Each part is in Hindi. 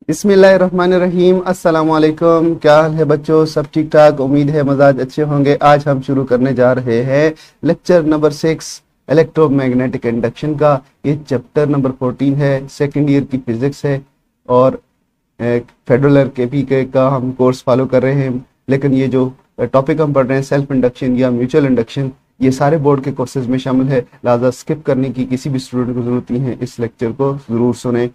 बिस्मिल्लाहिर्रहमानिर्रहीम। अस्सलाम वालेकुम। क्या हाल है बच्चों? सब ठीक ठाक? उम्मीद है मजाज अच्छे होंगे। आज हम शुरू करने जा रहे हैं लेक्चर नंबर 6 इलेक्ट्रोमैग्नेटिक इंडक्शन का। ये चैप्टर नंबर 14 है, सेकंड ईयर की फिजिक्स है और फेडरल केपी का हम कोर्स फॉलो कर रहे हैं। लेकिन ये जो टॉपिक हम पढ़ रहे हैं सेल्फ इंडक्शन या म्यूचुअल इंडक्शन, ये सारे बोर्ड के कोर्सेज में शामिल है, लिहाजा स्किप करने की किसी भी स्टूडेंट को जरूरत नहीं है। इस लेक्चर को जरूर सुने।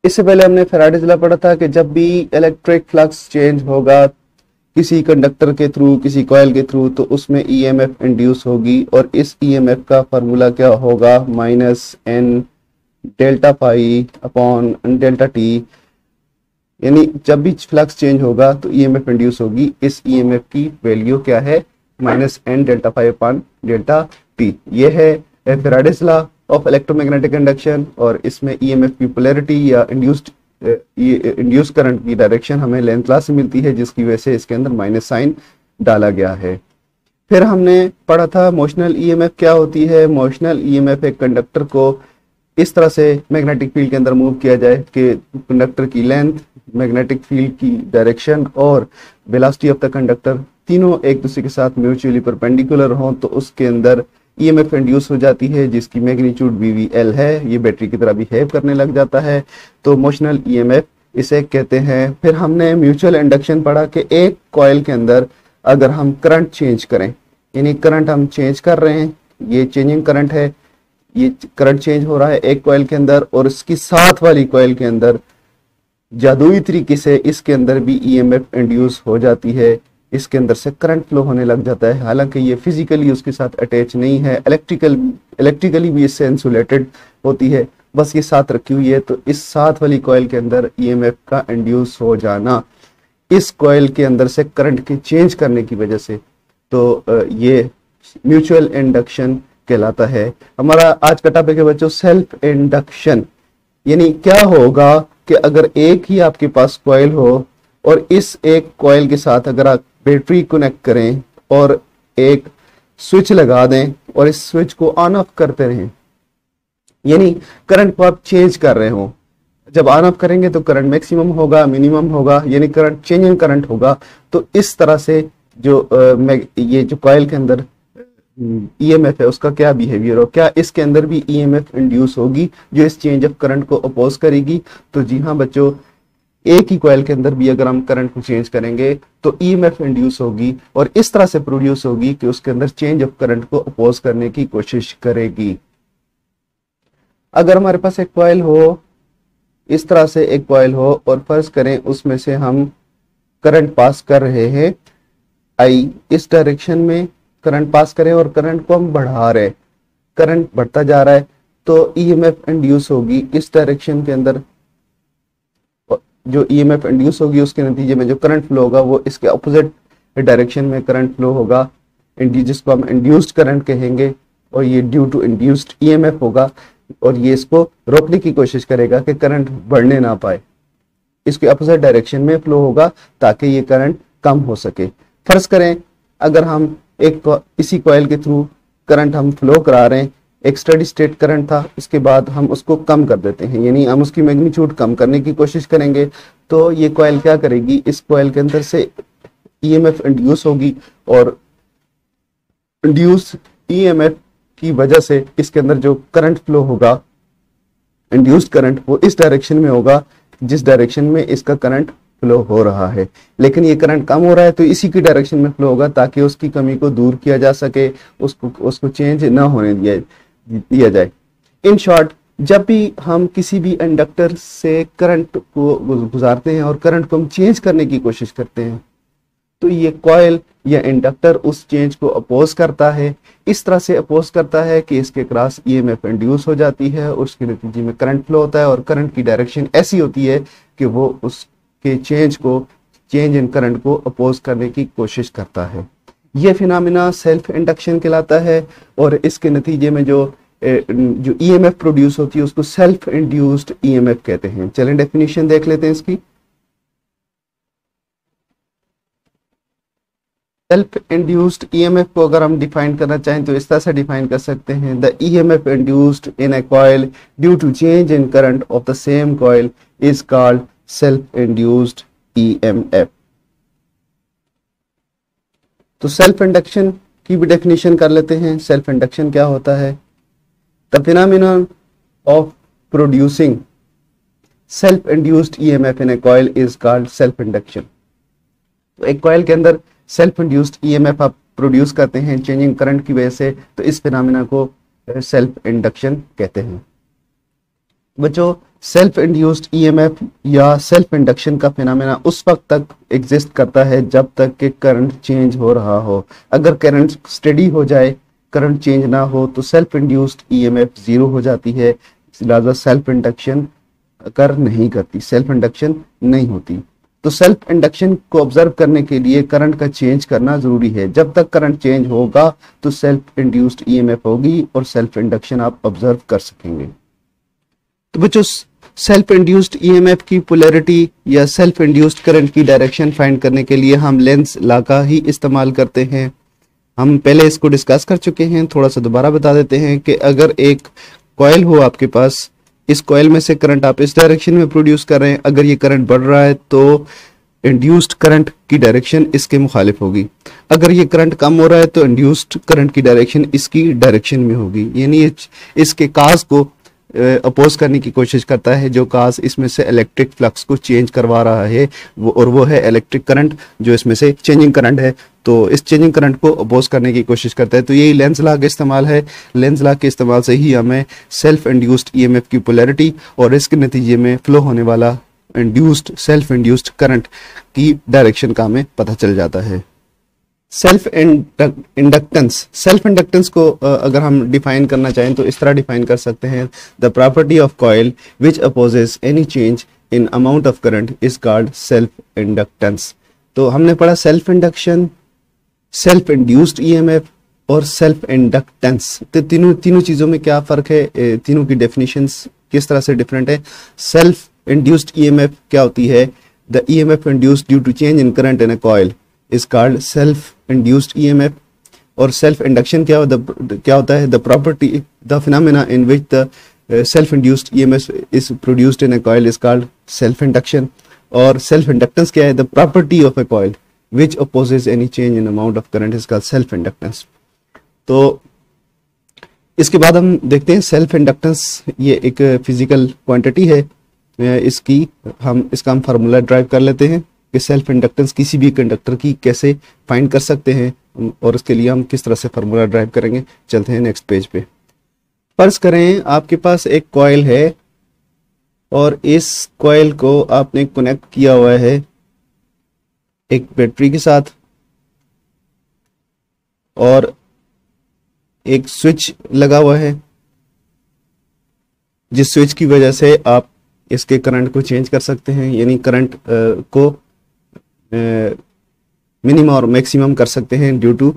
इससे पहले हमने फैराडेज लॉ पढ़ा था कि जब भी इलेक्ट्रिक फ्लक्स चेंज होगा किसी कंडक्टर के थ्रू, किसी कॉइल के थ्रू, तो उसमें ईएमएफ इंड्यूस होगी और इस ईएमएफ का फार्मूला क्या होगा? Minus N delta pi upon delta T. यानी जब भी फ्लक्स चेंज होगा तो ईएमएफ इंड्यूस होगी। इस ईएमएफ की वैल्यू क्या है? Minus N delta pi upon delta T. ये है Faraday's law of electromagnetic induction. और इसमें ईएमएफ की पोलैरिटी या इंड्यूस्ड करंट की डायरेक्शन हमें लेंथ लॉ से मिलती है, जिसकी वजह से इसके अंदर माइनस साइन डाला गया है। फिर हमने पढ़ा था मोशनल ईएमएफ क्या होती है। मोशनल ईएमएफ एक कंडक्टर को इस तरह से मैग्नेटिक फील्ड के अंदर मूव किया जाए कि कंडक्टर की लेंथ, मैग्नेटिक फील्ड की डायरेक्शन और वेलोसिटी ऑफ द कंडक्टर तीनों एक दूसरे के साथ म्यूचुअली परपेंडिकुलर हों, तो उसके अंदर ईएमएफ इंड्यूस हो जाती है, जिसकी मैग्नीट्यूड वीवीएल है। ये बैटरी की तरह बिहेव करने लग जाता है, तो मोशनल ईएमएफ इसे कहते हैं। फिर हमने म्यूचुअल इंडक्शन पढ़ा कि एक कॉइल के अंदर अगर हम करंट चेंज करें, यानी करंट हम चेंज कर रहे हैं, ये चेंजिंग करंट है, ये करंट चेंज हो रहा है एक कॉइल के अंदर, और इसकी साथ वाली कॉइल के अंदर जादुई तरीके से इसके अंदर भी ईएमएफ इंड्यूस हो जाती है। इसके अंदर से करंट फ्लो होने लग जाता है। हालांकि ये फिजिकली उसके साथ अटैच नहीं है, इलेक्ट्रिकली भी इससे इंसुलेटेड होती है, बस ये साथ रखी हुई है। तो इस साथ वाली कॉइल के अंदर ईएमएफ का इंड्यूस हो जाना इस कॉइल के अंदर से करंट के चेंज करने की वजह से, तो ये म्यूचुअल इंडक्शन कहलाता है। हमारा आज का टॉपिक है बच्चों सेल्फ इंडक्शन। यानी क्या होगा कि अगर एक ही आपके पास कॉइल हो और इस एक कॉइल के साथ अगर आप बैटरी कनेक्ट करें और एक स्विच लगा दें और इस स्विच को ऑन ऑफ करते रहें, यानी करंट को आप चेंज कर रहे हो। जब ऑन ऑफ करेंगे तो करंट मैक्सिमम होगा, मिनिमम होगा, यानी करंट चेंजिंग करंट होगा। तो इस तरह से जो ये जो कॉइल के अंदर ईएमएफ है उसका क्या बिहेवियर हो, क्या इसके अंदर भी ईएमएफ इंड्यूस होगी जो इस चेंज ऑफ करंट को अपोज करेगी? तो जी हाँ बच्चों, एक ही कॉइल के अंदर भी अगर हम करंट को चेंज करेंगे तो ईएमएफ इंड्यूस होगी और इस तरह से प्रोड्यूस होगी कि उसके अंदर चेंज ऑफ करंट को अपोज करने की कोशिश करेगी। अगर हमारे पास एक कॉइल हो, इस तरह से एक कॉइल हो और फर्ज करें उसमें से हम करंट पास कर रहे हैं, आई इस डायरेक्शन में करंट पास करें और करंट को हम बढ़ा रहे, करंट बढ़ता जा रहा है, तो ईएमएफ इंड्यूस होगी इस डायरेक्शन के अंदर। जो ईएमएफ इंड्यूस होगी उसके नतीजे में जो करंट फ्लो होगा वो इसके अपोजिट डायरेक्शन में करंट फ्लो होगा, जिसको हम इंड्यूस्ड करंट कहेंगे। और ये ड्यू टू इंड्यूस्ड ईएमएफ होगा और ये इसको रोकने की कोशिश करेगा कि करंट बढ़ने ना पाए, इसके अपोजिट डायरेक्शन में फ्लो होगा ताकि ये करंट कम हो सके। फर्ज करें अगर हम इसी कॉइल के थ्रू करंट हम फ्लो करा रहे हैं, एक स्टेडी स्टेट करंट था, इसके बाद हम उसको कम कर देते हैं, यानी हम उसकी मैग्नीट्यूड कम करने की कोशिश करेंगे, तो ये कॉइल क्या करेगी? इस कॉइल के अंदर से ईएमएफ इंड्यूस होगी और इंड्यूस ईएमएफ की वजह से इसके अंदर जो करंट फ्लो होगा, इंड्यूस्ड करंट, वो इस डायरेक्शन में होगा जिस डायरेक्शन में इसका करंट फ्लो हो रहा है। लेकिन ये करंट कम हो रहा है तो इसी की डायरेक्शन में फ्लो होगा ताकि उसकी कमी को दूर किया जा सके, उसको चेंज ना होने दिया जाए। इन शॉर्ट, जब भी हम किसी भी इंडक्टर से करंट को गुजारते हैं और करंट को हम चेंज करने की कोशिश करते हैं, तो ये कॉइल या इंडक्टर उस चेंज को अपोज करता है। इस तरह से अपोज करता है कि इसके क्रॉस ईएमएफ इंड्यूस हो जाती है, उसके नतीजे में करंट फ्लो होता है और करंट की डायरेक्शन ऐसी होती है कि वो उसके चेंज इन करंट को अपोज करने की कोशिश करता है। ये फिनोमेना सेल्फ इंडक्शन कहलाता है और इसके नतीजे में जो ईएमएफ प्रोड्यूस होती है उसको सेल्फ इंड्यूस्ड ईएमएफ कहते हैं। चलें डेफिनेशन देख लेते हैं इसकी। सेल्फ इंड्यूस्ड ईएमएफ को अगर हम डिफाइन करना चाहें तो इस तरह से डिफाइन कर सकते हैं, the EMF induced in a coil due to change in current of the same coil is called self induced EMF. तो सेल्फ इंडक्शन की भी डेफिनेशन कर लेते हैं। सेल्फ इंडक्शन क्या होता है? The phenomenon of producing self induced EMF in a coil is called self induction. तो एक कॉइल के अंदर सेल्फ इंड्यूस्ड ईएमएफ आप प्रोड्यूस करते हैं चेंजिंग करंट की वजह से, तो इस फिनोमेना को सेल्फ इंडक्शन कहते हैं। बच्चों, सेल्फ इंड्यूस्ड ईएमएफ या सेल्फ इंडक्शन का फिनोमेना उस वक्त तक एग्जिस्ट करता है जब तक कि करंट चेंज हो रहा हो। अगर करंट स्टेडी हो जाए, करंट चेंज ना हो, तो सेल्फ इंड्यूस्ड ईएमएफ जीरो हो जाती है, लिहाजा सेल्फ इंडक्शन कर नहीं करती, सेल्फ इंडक्शन नहीं होती। तो सेल्फ इंडक्शन को ऑब्जर्व करने के लिए करंट का चेंज करना जरूरी है। जब तक करंट चेंज होगा तो सेल्फ इंड्यूस्ड ईएमएफ होगी और सेल्फ इंडक्शन आप ऑब्जर्व कर सकेंगे। तो बच्चों, सेल्फ इंड्यूस्ड ईएमएफ की पोलैरिटी या सेल्फ इंड्यूस्ड करंट की डायरेक्शन फाइंड करने के लिए हम लेंस लॉ का ही इस्तेमाल करते हैं। हम पहले इसको डिस्कस कर चुके हैं, थोड़ा सा दोबारा बता देते हैं कि अगर एक कॉइल हो आपके पास, इस कॉइल में से करंट आप इस डायरेक्शन में प्रोड्यूस कर रहे हैं, अगर ये करंट बढ़ रहा है तो इंड्यूस्ड करंट की डायरेक्शन इसके मुखालिफ होगी। अगर ये करंट कम हो रहा है तो इंड्यूस्ड करंट की डायरेक्शन इसकी डायरेक्शन में होगी, यानी इसके काज को अपोज करने की कोशिश करता है, जो काज इसमें से इलेक्ट्रिक फ्लक्स को चेंज करवा रहा है वो है इलेक्ट्रिक करंट, जो इसमें से चेंजिंग करंट है, तो इस चेंजिंग करंट को अपोज करने की कोशिश करता है। तो यही लेंस लॉ का इस्तेमाल है। लेंस लॉ के इस्तेमाल से ही हमें सेल्फ इंड्यूस्ड ईएमएफ की पोलैरिटी और इसके नतीजे में फ्लो होने वाला इंड्यूस्ड सेल्फ इंड्यूस्ड करंट की डायरेक्शन का हमें पता चल जाता है। सेल्फ इंडक्टेंस, सेल्फ इंडक्टेंस को अगर हम डिफाइन करना चाहें तो इस तरह डिफाइन कर सकते हैं, the property of coil which opposes any change in amount of current is called self inductance. तो हमने पढ़ा self induction, self induced EMF और सेल्फ इंडक्टेंस। तो तीनों चीजों में क्या फर्क है, तीनों की डेफिनेशंस किस तरह से डिफरेंट है। सेल्फ इंड्यूस्ड ईएमएफ क्या होती है? The EMF induced due to change in current in a coil is called self induced EMF। और self induction क्या होता है? the property, the phenomena in which the self induced EMF is produced in a coil is called self induction। और self inductance क्या है? the property of a coil which opposes any change in amount of current is called self inductance। तो इसके बाद हम देखते हैं सेल्फ इंडक्टेंस, ये एक फिजिकल क्वांटिटी है, इसका हम फार्मूला ड्राइव कर लेते हैं कि सेल्फ इंडक्टेंस किसी भी कंडक्टर की कैसे फाइंड कर सकते हैं और उसके लिए हम किस तरह से फार्मूला ड्राइव करेंगे। चलते हैं नेक्स्ट पेज पे। फर्ज करें आपके पास एक कॉइल है और इस कॉइल को आपने कनेक्ट किया हुआ है एक बैटरी के साथ और एक स्विच लगा हुआ है, जिस स्विच की वजह से आप इसके करंट को चेंज कर सकते हैं, यानी करंट को मिनिमम और मैक्सिमम कर सकते हैं due to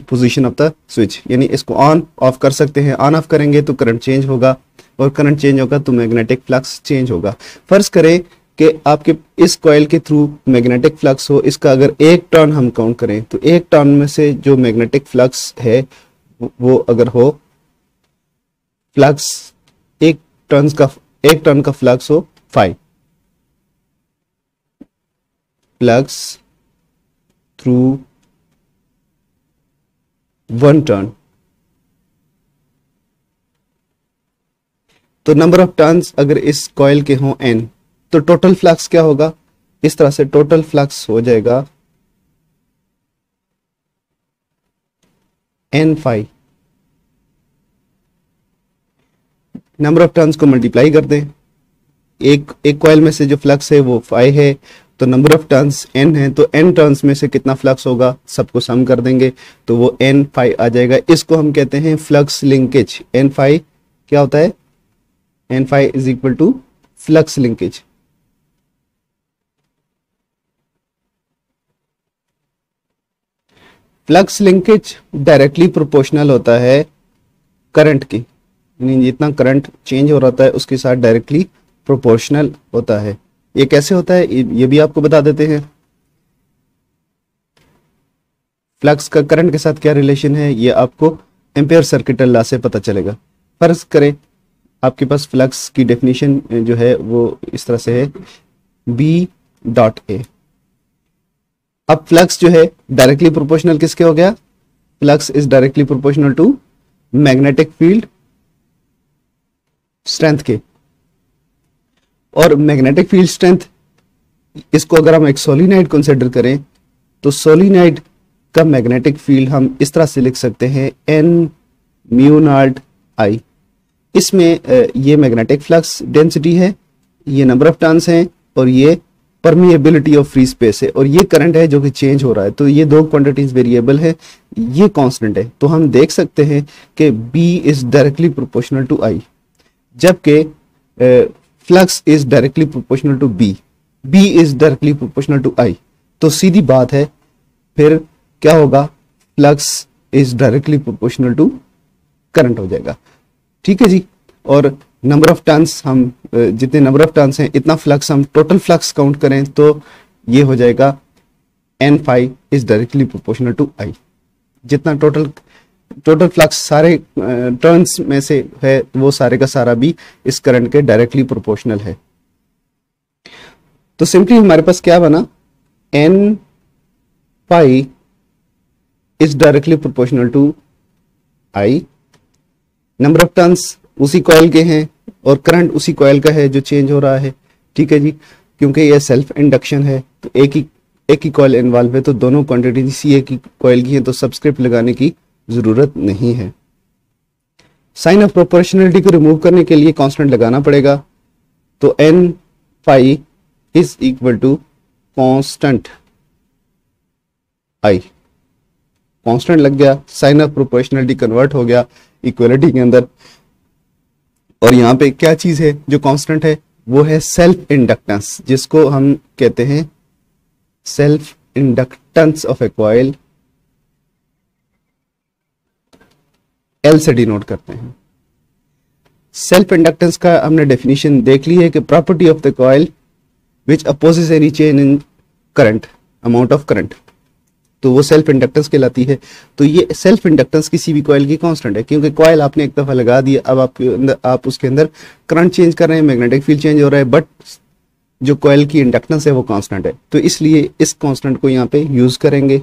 position of the switch, यानी इसको ऑन ऑफ कर सकते हैं। ऑन ऑफ करेंगे तो करंट चेंज होगा और करंट चेंज होगा तो मैग्नेटिक फ्लक्स चेंज होगा। फर्ज करें कि आपके इस कॉइल के थ्रू मैग्नेटिक फ्लक्स हो, इसका अगर एक टर्न हम काउंट करें तो एक टर्न में से जो मैग्नेटिक फ्लक्स है वो अगर हो फ्लक्स एक टर्न का फ्लक्स हो 5 फ्लक्स थ्रू 1 टर्न, तो नंबर ऑफ टर्न्स अगर इस कॉइल के हों n, तो टोटल फ्लक्स क्या होगा? इस तरह से टोटल फ्लक्स हो जाएगा n phi। Number of turns को मल्टीप्लाई कर दें, एक कॉइल में से जो फ्लक्स है वो 5 है, तो नंबर ऑफ टर्न्स n है, तो n टर्न्स में से कितना फ्लक्स होगा सबको सम कर देंगे तो वो n phi आ जाएगा। इसको हम कहते हैं फ्लक्स लिंकेज। n phi क्या होता है? n phi is equal to flux linkage. Flux linkage directly proportional होता है करंट की, यानी जितना करंट चेंज हो रहा है उसके साथ डायरेक्टली प्रोपोर्शनल होता है। ये कैसे होता है ये भी आपको बता देते हैं। फ्लक्स का करंट के साथ क्या रिलेशन है ये आपको एम्पेयर सर्किटल लॉ से पता चलेगा। फर्ज करें आपके पास फ्लक्स की डेफिनेशन जो है वो इस तरह से है बी डॉट ए। अब फ्लक्स जो है डायरेक्टली प्रोपोर्शनल किसके हो गया, flux is directly proportional to magnetic field strength के। और मैग्नेटिक फील्ड स्ट्रेंथ इसको अगर हम एक सोलिनॉइड कंसीडर करें तो सोलिनॉइड का मैग्नेटिक फील्ड हम इस तरह से लिख सकते हैं एन म्यू नॉट आई। इसमें ये मैग्नेटिक फ्लक्स डेंसिटी है, ये नंबर ऑफ टर्न्स हैं और ये परमिएबिलिटी ऑफ फ्री स्पेस है और ये करंट है जो कि चेंज हो रहा है। तो ये दो क्वांटिटीज वेरिएबल है, ये कांस्टेंट है। तो हम देख सकते हैं कि B is directly proportional to I जबकि flux is directly proportional to B is directly proportional to I। तो सीधी बात है फिर क्या होगा, flux is directly proportional to current हो जाएगा। ठीक है जी। और नंबर ऑफ टर्न्स हम जितने नंबर ऑफ टर्न्स हैं इतना फ्लक्स हम टोटल फ्लक्स काउंट करें तो ये हो जाएगा N phi is directly proportional to I. जितना टोटल फ्लक्स सारे टर्न्स में से है वो सारे का सारा भी इस करंट के डायरेक्टली प्रोपोर्शनल है। तो सिंपली हमारे पास क्या बना, N phi is directly proportional to I. Number of turns उसी कॉइल के हैं और करंट उसी कॉइल का है जो चेंज हो रहा है। ठीक है जी। क्योंकि ये सेल्फ इंडक्शन है तो एक ही कॉइल इन्वॉल्व है तो दोनों क्वांटिटी इसी एक ही कॉइल की है तो सबस्क्रिप्ट लगाने की जरूरत नहीं है। साइन ऑफ प्रोपोर्शनलिटी को रिमूव करने के लिए कांस्टेंट लगाना पड़ेगा। तो N phi is equal to constant I. Constant लग गया, साइन ऑफ प्रोपोर्शनलिटी कन्वर्ट हो गया इक्वलिटी के अंदर। और यहाँ पे क्या चीज है जो कांस्टेंट है, वो है सेल्फ इंडक्टेंस, जिसको हम कहते हैं self inductance of a coil, L से डिनोट करते हैं। सेल्फ इंडक्टेंस का हमने डेफिनेशन देख ली है कि property of the coil which opposes any change in current, amount of current, तो वो सेल्फ इंडक्टेंस कहलाती है। तो ये सेल्फ इंडक्टेंस किसी भी कॉइल की कांस्टेंट है क्योंकि कॉइल आपने एक दफा लगा दिया, अब आप उसके अंदर करंट चेंज कर रहे हैं, मैग्नेटिक फील्ड चेंज हो रहा है, बट जो कॉइल की इंडक्टेंस है वो कांस्टेंट है। तो इसलिए इस कांस्टेंट को यहाँ पे यूज करेंगे,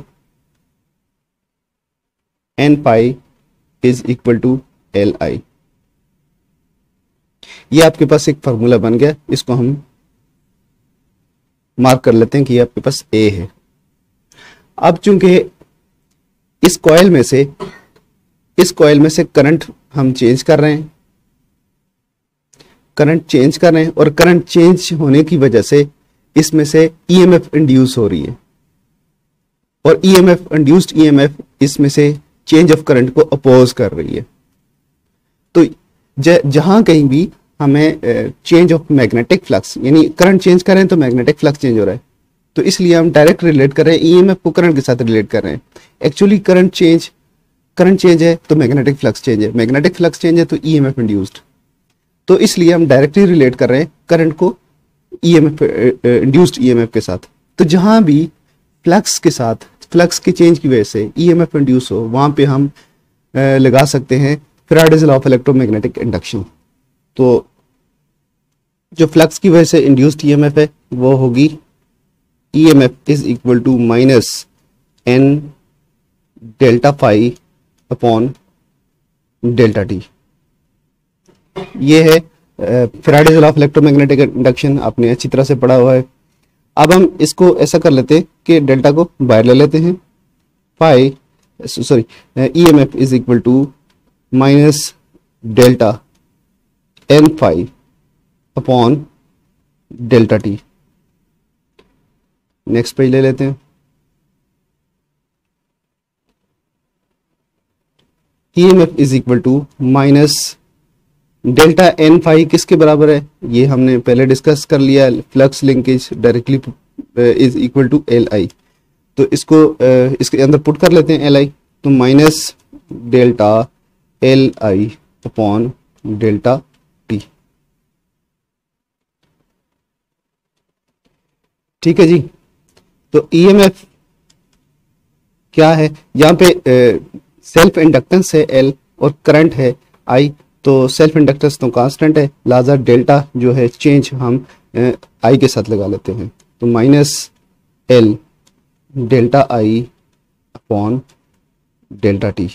N pi is equal to L I. ये आपके पास एक फार्मूला बन गया, इसको हम मार्क कर लेते हैं कि ये आपके पास ए है। अब चूंकि इस कॉइल में से करंट हम चेंज कर रहे हैं, और करंट चेंज होने की वजह से इसमें से ईएमएफ इंड्यूस हो रही है और ईएमएफ इंड्यूस्ड ईएमएफ इसमें से चेंज ऑफ करंट को अपोज कर रही है। तो जहां कहीं भी हमें चेंज ऑफ मैग्नेटिक फ्लक्स यानी करंट चेंज कर रहे हैं तो मैग्नेटिक फ्लक्स चेंज हो रहा है, तो इसलिए हम डायरेक्ट रिलेट कर रहे हैं, ईएमएफ को करंट के साथ रिलेट कर रहे हैं। एक्चुअली करंट चेंज है तो मैग्नेटिक फ्लक्स चेंज है, मैग्नेटिक फ्लक्स चेंज है तो ईएमएफ इंड्यूस्ड। तो इसलिए हम डायरेक्टली रिलेट कर रहे हैं करंट को ईएमएफ इंड्यूस्ड ईएमएफ के साथ। तो जहां भी फ्लक्स के साथ फ्लक्स के चेंज की वजह से ईएमएफ इंड्यूस हो वहां पे हम लगा सकते हैं Faraday's law of electromagnetic induction. तो जो फ्लक्स की वजह से इंड्यूस्ड ईएमएफ है वो होगी EMF is equal to minus n delta phi upon delta t। ये है Faraday's law of electromagnetic induction, आपने अच्छी तरह से पढ़ा हुआ है। अब हम इसको ऐसा कर लेते हैं कि डेल्टा को बाहर ले लेते हैं, EMF is equal to minus delta n phi upon delta t। Next page ले लेते हैं। EMF is equal to minus delta N phi किसके बराबर है, ये हमने पहले डिस्कस कर लिया, flux linkage directly is equal to L I. तो इसको इसके अंदर पुट कर लेते हैं एल आई, तो minus delta L I upon delta T. ठीक है जी। तो EMF क्या है, यहाँ पे सेल्फ इंडक्टेंस है L और करंट है I, तो सेल्फ इंडक्टेंस तो कांस्टेंट है, लिहाजा डेल्टा जो है चेंज हम I के साथ लगा लेते हैं, तो -L delta I upon delta T।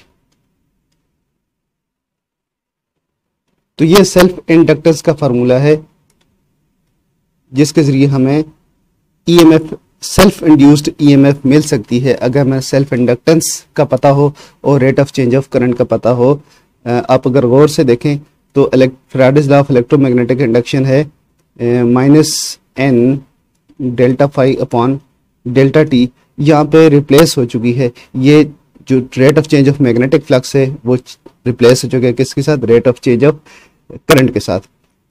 तो ये सेल्फ इंडक्टेंस का फार्मूला है जिसके जरिए हमें ईएमएफ, सेल्फ इंड्यूस्ड ईएमएफ मिल सकती है अगर हमें सेल्फ इंडक्टेंस का पता हो और rate of change of current का पता हो। आप अगर गौर से देखें तो Faraday's law of electromagnetic induction है -n delta phi upon delta T, यहाँ पे रिप्लेस हो चुकी है। ये जो rate of change of magnetic flux है वो रिप्लेस हो चुका है किसके साथ, rate of change of current के साथ।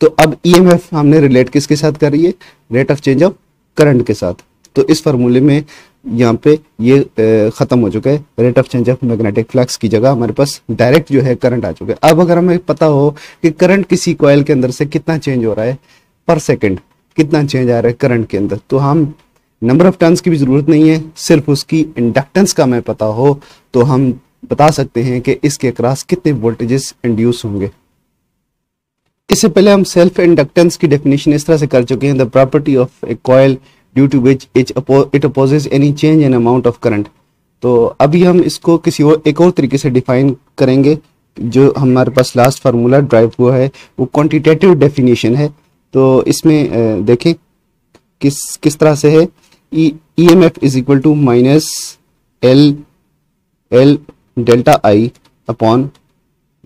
तो अब ईएमएफ हमने रिलेट किसके साथ कर रही है, rate of change of current के साथ। तो इस फार्मूले में यहाँ पे ये खत्म हो चुका है, rate of change of magnetic flux की जगह हमारे पास डायरेक्ट जो है करंट आ चुका है। अब अगर हमें पता हो कि करंट किसी कॉइल के अंदर से कितना चेंज हो रहा है पर सेकेंड, कितना चेंज आ रहा है करंट के अंदर, तो हम नंबर ऑफ टर्न्स की भी जरूरत नहीं है, सिर्फ उसकी इंडक्टेंस का हमें पता हो तो हम बता सकते हैं कि इसके अक्रॉस कितने वोल्टेजेस इंड्यूस होंगे। इससे पहले हम सेल्फ इंडक्टेंस की डेफिनेशन इस तरह से कर चुके हैं, the property of a coil due to which it opposes any change in amount of current. तो अभी हम इसको किसी और एक और तरीके से डिफाइन करेंगे। जो हमारे पास लास्ट फार्मूला ड्राइव हुआ है वो क्वांटिटेटिव डेफिनेशन है। तो इसमें देखें किस तरह से है, EMF is equal to -L delta I upon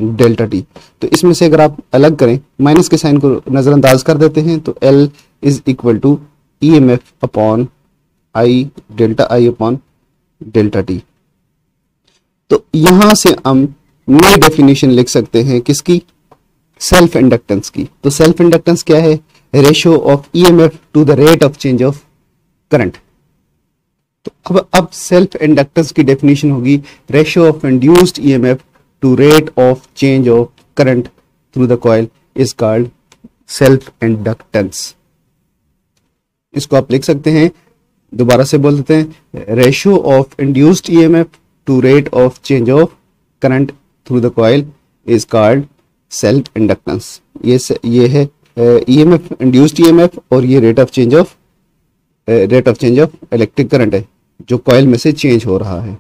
delta T. तो इसमें से अगर आप अलग करें, माइनस के साइन को नजरअंदाज कर देते हैं, तो L is equal to EMF upon I delta I upon delta T. तो यहां से हम नई डेफिनेशन लिख सकते हैं किसकी, सेल्फ इंडक्टेंस की। तो सेल्फ इंडक्टेंस क्या है, ratio of EMF to the rate of change of current. तो अब सेल्फ इंडक्टेंस की डेफिनेशन होगी ratio of induced EMF to rate of change of current through the coil is called self inductance. इसको आप लिख सकते हैं, दोबारा से बोल देते हैं, ratio of induced EMF to rate of change of current through the coil is called self inductance. ये है EMF, इंड्यूस्ड EMF, और ये rate of change of electric current है जो कॉइल में से चेंज हो रहा है।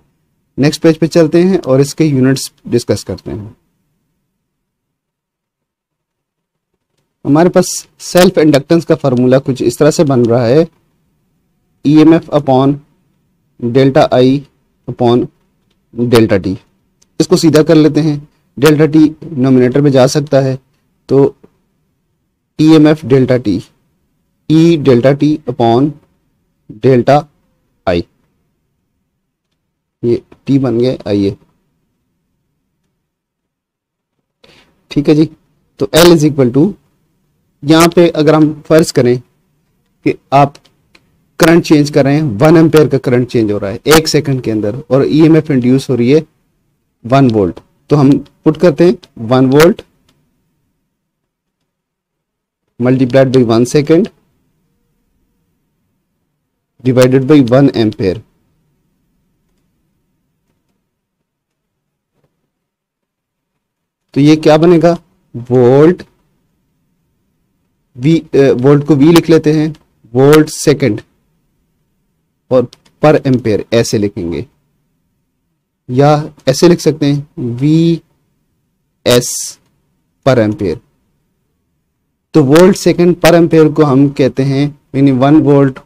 नेक्स्ट पेज पे चलते हैं और इसके यूनिट्स डिस्कस करते हैं। हमारे पास सेल्फ इंडक्टेंस का फार्मूला कुछ इस तरह से बन रहा है, EMF upon delta I upon delta T. इसको सीधा कर लेते हैं, डेल्टा टी नोमिनेटर में जा सकता है, तो EMF delta T, E delta T upon delta I, ये T बन गया आइए, ठीक है जी। तो L इज इक्वल टू, यहाँ पे अगर हम फर्ज करें कि आप करंट चेंज कर रहे हैं, 1 एम्पेयर का करंट चेंज हो रहा है 1 सेकंड के अंदर और EMF इंड्यूस हो रही है 1 वोल्ट, तो हम पुट करते हैं 1 volt multiplied by 1 second divided by 1 ampere. तो ये क्या बनेगा, वोल्ट वोल्ट को V लिख लेते हैं, वोल्ट सेकंड, और पर एम्पेयर ऐसे लिखेंगे, या ऐसे लिख सकते हैं VS पर एम्पेयर। तो वोल्ट सेकंड पर एम्पेयर को हम कहते हैं, यानी 1 वोल्ट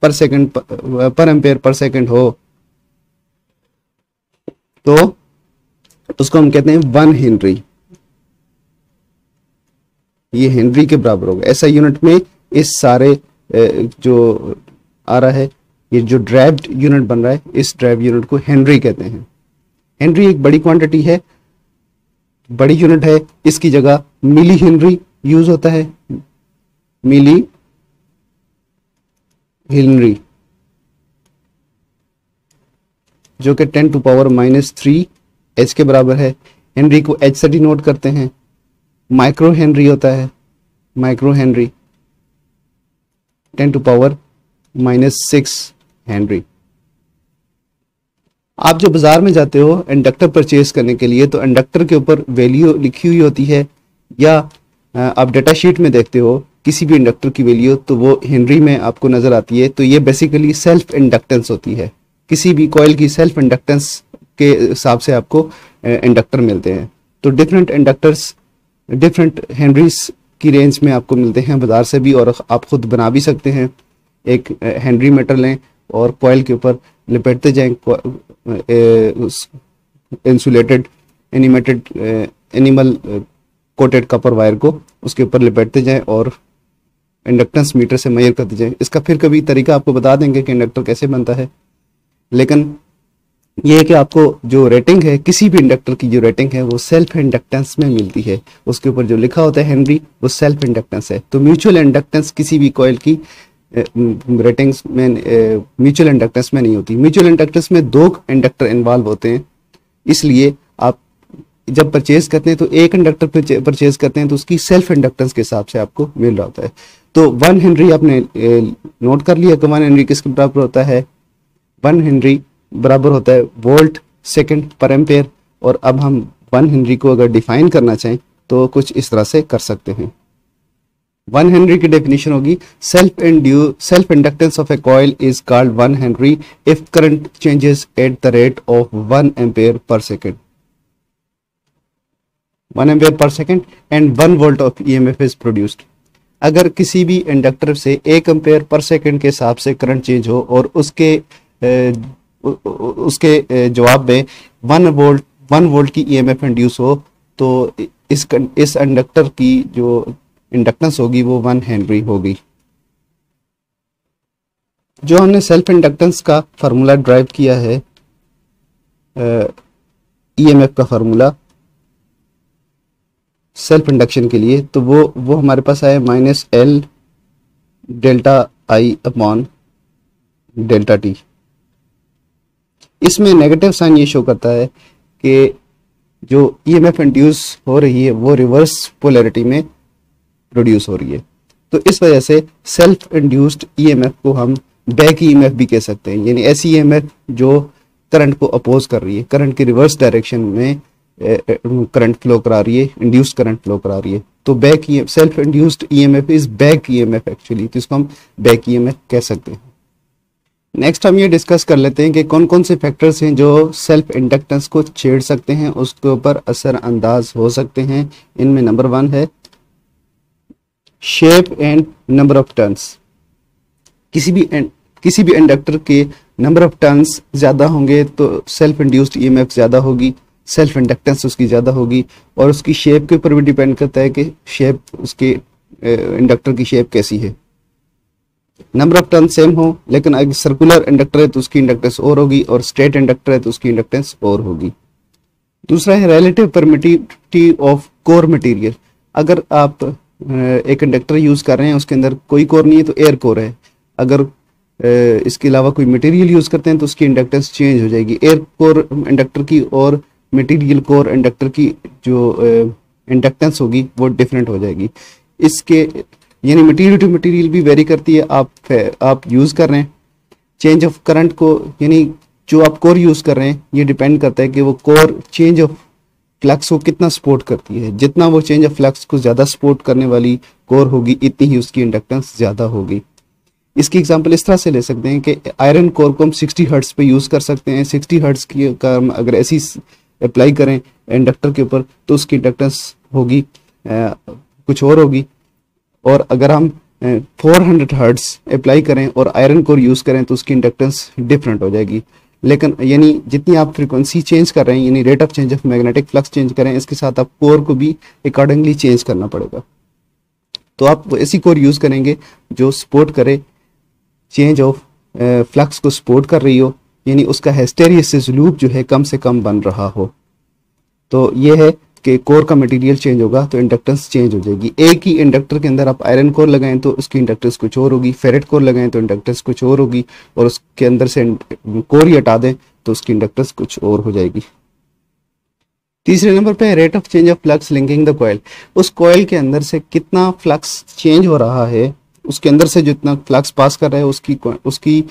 पर second per ampere per second हो तो उसको हम कहते हैं 1 हेनरी। ये हेनरी के बराबर होगा। ऐसा यूनिट में इस सारे जो आ रहा है, ये जो ड्राइव्ड यूनिट बन रहा है, इस ड्राइव यूनिट को हेनरी कहते हैं। हेनरी एक बड़ी क्वांटिटी है, बड़ी यूनिट है, इसकी जगह मिली हेनरी यूज होता है, मिली हेनरी, जो कि 10⁻³ H के बराबर है। हेनरी को H से डिनोट करते हैं। माइक्रो हेनरी होता है, माइक्रो हेनरी 10⁻⁶ हेनरी। आप जो बाजार में जाते हो इंडक्टर परचेज करने के लिए, तो इंडक्टर के ऊपर वैल्यू लिखी हुई होती है, या आप डेटा शीट में देखते हो किसी भी इंडक्टर की वैल्यू, तो वो हेनरी में आपको नजर आती है। तो ये बेसिकली सेल्फ इंडक्टेंस होती है, किसी भी कॉइल की सेल्फ इंडक्टेंस के हिसाब से आपको इंडक्टर मिलते हैं। तो डिफरेंट इंडक्टर्स डिफरेंट हेनरीज की रेंज में आपको मिलते हैं बाजार से भी, और आप खुद बना भी सकते हैं। एक हेनरी मीटर लें और कॉइल के ऊपर लिपेटते जाएं insulated animated animal coated copper wire को, उसके ऊपर लिपेटते जाएं और इंडक्टेंस मीटर से मेजर करते जाएं। इसका फिर कभी तरीका आपको बता देंगे कि इंडक्टर कैसे बनता है, लेकिन ये है कि आपको जो रेटिंग है किसी भी इंडक्टर की जो रेटिंग है वो सेल्फ इंडक्टेंस में मिलती है। उसके ऊपर जो लिखा होता है हेनरी, वो सेल्फ इंडक्टेंस है। तो म्यूचुअल इंडक्टेंस किसी भी कॉइल की रेटिंग्स में म्यूचुअल इंडक्टेंस में नहीं होती। म्यूचुअल इंडक्टेंस में दो इंडक्टर इन्वॉल्व होते हैं, इसलिए आप जब परचेज करते हैं तो एक इंडक्टर परचेज करते हैं तो उसकी सेल्फ इंडक्टेंस के हिसाब से आपको मिल रहा होता है। तो 1 हेनरी आपने नोट कर लिया कि 1 हेनरी किसके बराबर होता है, 1 हेनरी बराबर होता है वोल्ट सेकंड पर एम्पेयर। और अब हम 1 हेनरी को अगर डिफाइन करना चाहें तो कुछ इस तरह से कर सकते हैं। 1 हेनरी की डेफिनेशन होगी self inductance of a coil is called 1 Henry if current changes at the rate of 1 ampere per second, 1 ampere per second and 1 volt of EMF is produced. अगर किसी भी इंडक्टर से 1 एम्पेयर पर सेकेंड के हिसाब से करंट चेंज हो और उसके जवाब में 1 वोल्ट की ईएमएफ इंड्यूस हो, तो इस इंडक्टर की जो इंडक्टेंस होगी वो 1 हेनरी होगी। जो हमने सेल्फ इंडक्टेंस का फार्मूला ड्राइव किया है, ईएमएफ का फार्मूला सेल्फ इंडक्शन के लिए, तो वो हमारे पास आया -L delta I upon delta T। इसमें नेगेटिव साइन ये शो करता है कि जो ईएमएफ इंड्यूस हो रही है वो रिवर्स पोलैरिटी में प्रोड्यूस हो रही है। तो इस वजह से सेल्फ इंड्यूस्ड ईएमएफ को हम बैक ईएमएफ भी कह सकते हैं, यानी ऐसी ईएमएफ जो करंट को अपोज कर रही है, करंट की रिवर्स डायरेक्शन में करंट फ्लो करा रही है, इंड्यूस्ड करंट फ्लो करा रही है। तो back self induced EMF is back EMF actually, तो इसको हम बैक ईएमएफ कह सकते हैं। नेक्स्ट हम ये डिस्कस कर लेते हैं कि कौन कौन से फैक्टर्स हैं जो सेल्फ इंडक्टेंस को छेड़ सकते हैं, उसके ऊपर असर अंदाज हो सकते हैं। इनमें नंबर 1 है shape and number of turns. किसी भी इंडक्टर के नंबर ऑफ टर्न्स ज्यादा होंगे तो सेल्फ इंड्यूस्ड ईएमएफ ज्यादा होगी, सेल्फ इंडक्टेंस उसकी ज्यादा होगी। और उसकी शेप के ऊपर भी डिपेंड करता है कि शेप उसके इंडक्टर की शेप कैसी है। नंबर ऑफ टर्न सेम हो, लेकिन अगर सर्कुलर इंडक्टर है तो उसकी इंडक्टेंस और होगी, और स्ट्रेट इंडक्टर है तो उसकी इंडक्टेंस और होगी। दूसरा है relative permittivity of core material. अगर आप एक इंडक्टर यूज कर रहे हैं, उसके अंदर कोई कोर नहीं है तो एयर कोर है, अगर इसके अलावा कोई मटेरियल यूज करते हैं तो उसकी इंडक्टेंस चेंज हो जाएगी। एयर कोर इंडक्टर की और मटेरियल कोर इंडक्टर की जो इंडक्टेंस होगी वो डिफरेंट हो जाएगी। इसके यानी मटेरियल टू मटेरियल भी वेरी करती है। आप यूज कर रहे हैं चेंज ऑफ करंट को, यानी जो आप कोर यूज कर रहे हैं ये डिपेंड करता है कि वो कोर चेंज ऑफ फ्लक्स को कितना सपोर्ट करती है। जितना वो चेंज ऑफ फ्लक्स को ज्यादा सपोर्ट करने वाली कोर होगी, इतनी ही उसकी इंडक्टेंस ज्यादा होगी। इसकी एग्जांपल इस तरह से ले सकते हैं कि आयरन कोर को हम 60 हर्ट्ज पे यूज कर सकते हैं। 60 हर्ट्ज की का अगर ऐसी अप्लाई करें इंडक्टर के ऊपर तो उसकी इंडक्टेंस होगी कुछ और होगी। और अगर हम 400 हर्ट्ज अप्लाई करें और आयरन कोर यूज करें तो उसकी इंडक्टेंस डिफरेंट हो जाएगी। लेकिन यानी जितनी आप फ्रीक्वेंसी चेंज कर रहे हैं, यानी rate of change of magnetic flux change करें, इसके साथ आप कोर को भी अकॉर्डिंगली चेंज करना पड़ेगा। तो आप ऐसी कोर यूज करेंगे जो सपोर्ट करे, चेंज ऑफ फ्लक्स को सपोर्ट कर रही हो, यानी उसका हिस्टेरिसिस लूप जो है कम से कम बन रहा हो। तो ये है कि कोर का मटेरियल चेंज होगा तो इंडक्टेंस चेंज हो जाएगी। एक ही इंडक्टर के अंदर आप आयरन कोर लगाएं तो उसकी इंडक्टेंस कुछ और होगी, फेरेट कोर लगाएं तो इंडक्टेंस कुछ और होगी, और उसके अंदर से कोर ही हटा दें तो उसकी इंडक्टेंस कुछ और हो जाएगी। तीसरे नंबर पे rate of change of flux linking the coil. उस कॉइल के अंदर से कितना फ्लक्स चेंज हो रहा है, उसके अंदर से जितना फ्लक्स पास कर रहा है उसकी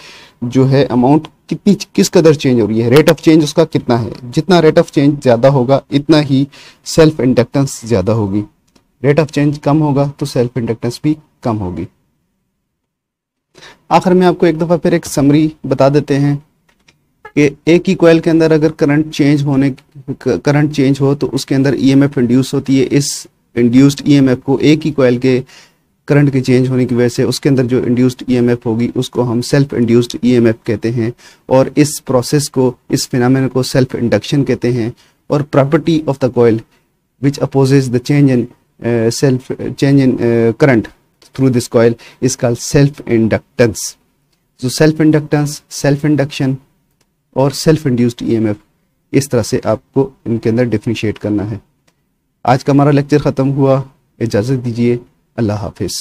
जो है अमाउंट कितनी किस कदर चेंज हो रही है, रेट ऑफ चेंज उसका कितना है। जितना रेट ऑफ चेंज ज़्यादा होगा इतना ही सेल्फ इंडक्टेंस ज़्यादा होगी, रेट ऑफ चेंज कम होगा तो सेल्फ इंडक्टेंस भी कम होगी। आखिर में आपको एक दफ़ा फिर एक समरी बता देते हैं कि एक ही कॉइल के अंदर अगर करंट चेंज हो तो उसके अंदर ईएमएफ इंड्यूस होती है। इस इंड्यूस्ड ईएमएफ को एक ही कॉइल के करंट के चेंज होने की वजह से उसके अंदर जो इंड्यूस्ड ईएमएफ होगी उसको हम सेल्फ इंड्यूस्ड ईएमएफ कहते हैं, और इस प्रोसेस को, इस फिनोमेना को सेल्फ इंडक्शन कहते हैं। और property of the coil which opposes the change in current through this coil is called self inductance. जो सेल्फ इंडक्टेंस, सेल्फ इंडक्शन और सेल्फ इंड्यूस्ड ईएमएफ, इस तरह से आपको इनके अंदर डिफरेंशिएट करना है। आज का हमारा लेक्चर ख़त्म हुआ, इजाज़त दीजिए, अल्लाह हाफिज़।